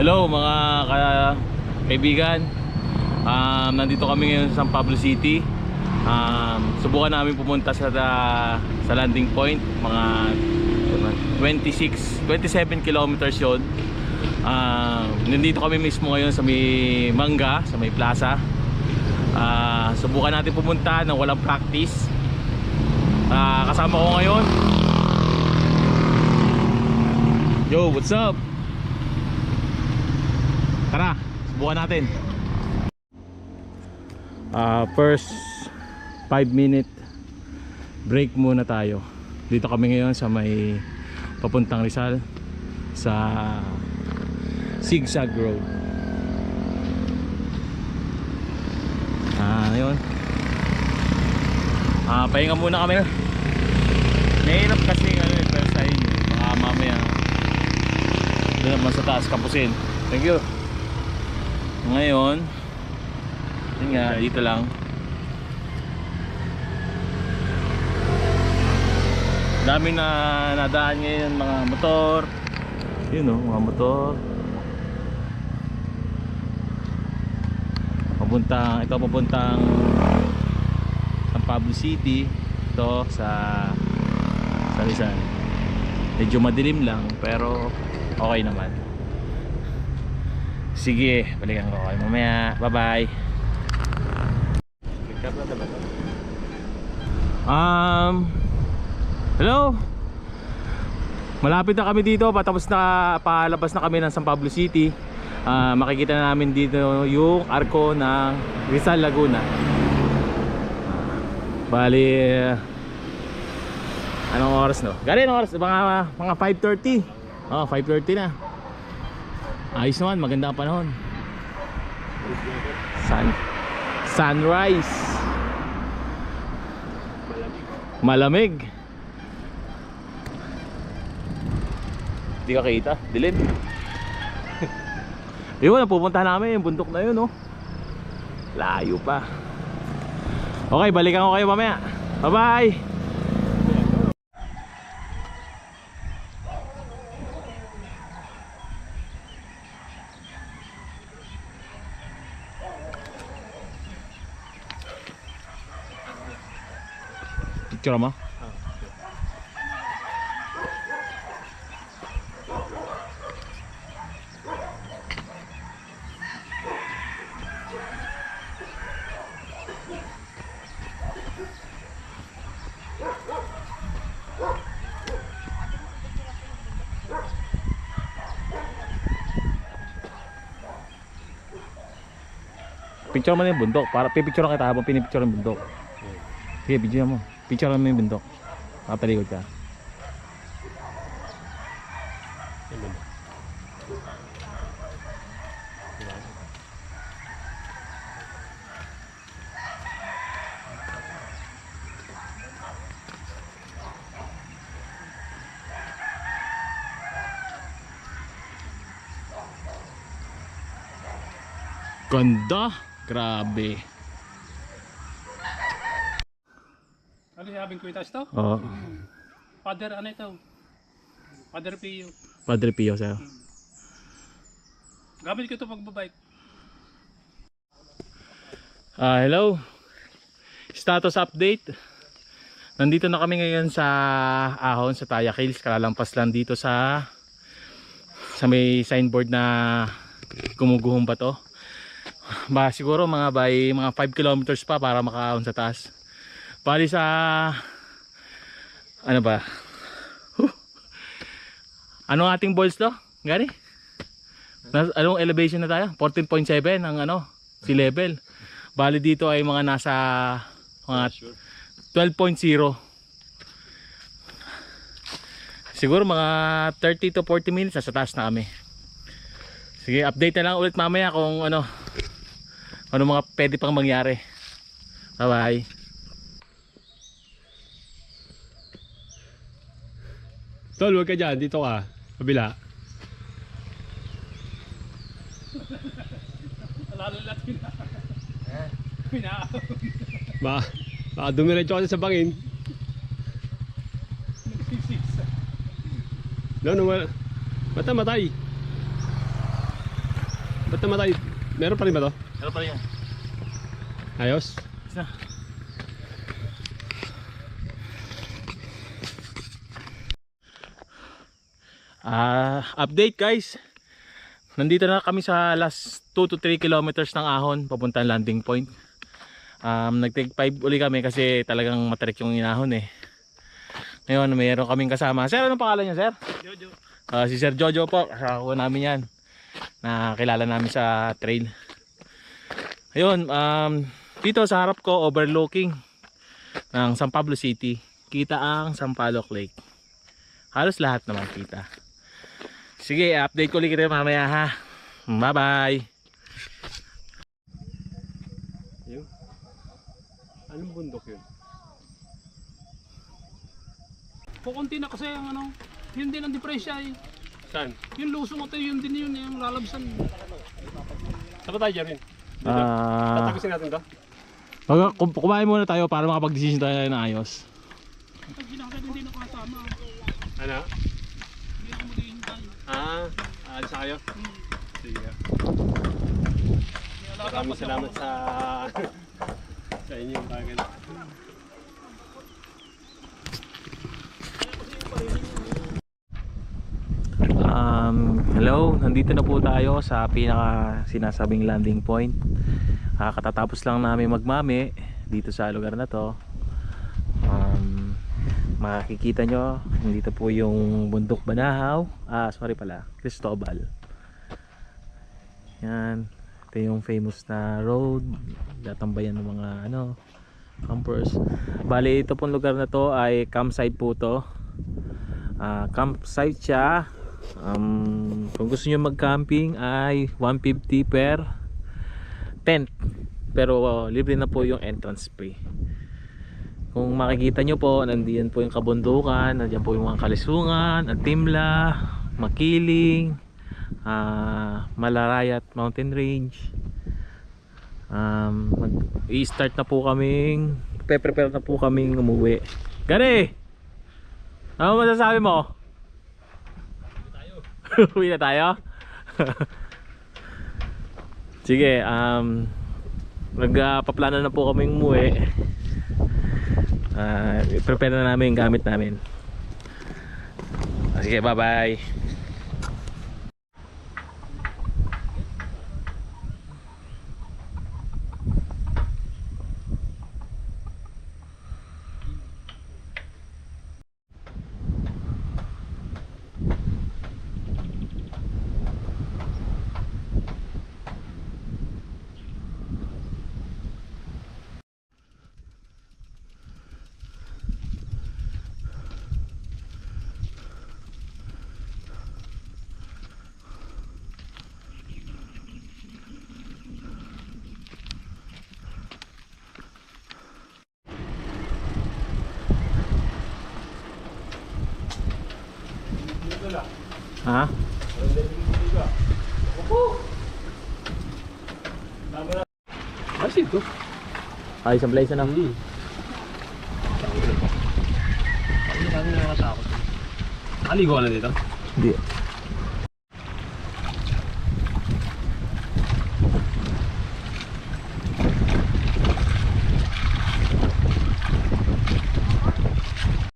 Hello mga kaibigan. Nandito kami ngayon sa San Pablo City. Subukan namin pumunta sa landing point. Mga 27 kilometers yun. Nandito kami mismo ngayon sa may Mangga, sa may plaza. Subukan natin pumunta nang walang practice. Kasama ko ngayon. Yo, what's up? Tara, subukan natin. First 5-minute break muna tayo. Dito kami ngayon sa may papuntang Rizal sa Zigzag Road. Ayun. Pahinga muna kami. Mahirap kasi pero sa inyo baka mamaya doon naman sa taas kapusin. Thank you. Ngayon yun nga, dito lang. Daming na nadaan ngayon mga motor. Yun o, mga motor. Papuntang San Pablo City. Ito sa Rizal. Medyo madilim lang pero okay naman. Sige, balikan ko kayo mamaya. Bye bye. Hello. Malapit na kami dito. Palabas na kami ng San Pablo City. Makikita na namin dito yung arko ng Rizal, Laguna. Bali anong oras no? Gari anong oras? Mga 5:30. 5:30 na. Ayos naman, maganda ang panahon. Sunrise. Malamig. Hindi ka kita, dilim. Yun, pupunta namin yung bundok na yun, no? Layo pa. Okay, balikan ko kayo mamaya. Bye bye. Picture mo? Picture mo na yung bundok. Para pipicture kita habang pinipicture yung bundok. Sige, video mo. Picture mo yung bundok. Nakapaligod ka. Ganda. Grabe. Ano sabing kwitas to? Oo. Father ano ito? Father Pio. Padre Pio sa'yo. Gamit ko ito pagbabike. Hello. Status update. Nandito na kami ngayon sa Ahon, sa Tayak Hills. Kalalampas lang dito sa may signboard na gumuguhong ba to. Siguro mga 5 kilometers pa para makaahon sa taas. Bali sa ano ba? Anong ating balls to? Gari? Anong elevation na tayo? 14.7 ang sea level. Bali dito ay mga nasa mga 12.0. Siguro mga 30 to 40 minutes sa taas na kami. Sige, update na lang ulit mamaya kung ano mga pwede pang mangyari. Bye bye. Tol, huwag ka dyan. Dito ka. Kabila. Lalo natin na. Baka dumiretso kasi sa bangin. No, matamatay. Ba't namatay? Meron pa rin ba to? Ano pa rin yan? Ayos. Isa. Update guys. Nandito na kami sa last 2 to 3 kilometers ng ahon papuntang landing point. Nag-take 5 uli kami kasi talagang matarik yung inahon eh. Ngayon mayroon kaming kasama. Sir, anong pangalan niya, sir? Jojo. Si Sir Jojo po. Kasama namin yan. Nakilala namin sa trail. Ayun, dito sa harap ko overlooking ng San Pablo City. Kita ang Sampaloc Lake. Halos lahat naman kita. Sige, update ko ulit kita mamaya ha. Bye bye. Yun. Anong bundok yun? Kukunti na kasi ang ano, yun din ang diferensya eh. Saan? Yung lusong ito, yun din yun, yung lalabsan. Saan ba tayo dyan rin? Tatagusin natin to? Kumain muna tayo para makapag-decision tayo na ayos. Pag ginakasal hindi nakasama, Ano? hindi ako maghihintay. Alis na kayo? Sige. Kaya Maraming salamat sa sa inyong bagay. Hello, nandito na po tayo sa pinaka sinasabing landing point. Katatapos lang namin magmami dito sa lugar na to. Makikita nyo, dito po yung Bundok Banahaw. Sorry pala, Cristobal. Yan, ito yung famous na road. Datambayan ng mga campers. Bali, ito pong lugar na to ay campsite po to. Campsite siya. Kung gusto nyo mag-camping ay 150 per tent. Pero libre na po yung entrance fee. Kung makikita nyo po, nandiyan po yung kabundukan, nandiyan po yung mga kalisungan, Atimla, Makiling, Malarayat Mountain Range. I-start na po kaming, prepare na po kaming umuwi. Gary! Ano masasabi mo? Uwi na tayo? Sige, nagpaplano na po kaming umuwi. I-prepare na namin yung gamit namin. Sige, bye bye. Ha? Ayos ito. Ay, isang place na. Hindi kami nakakatakot. Aligo ka na dito? Hindi.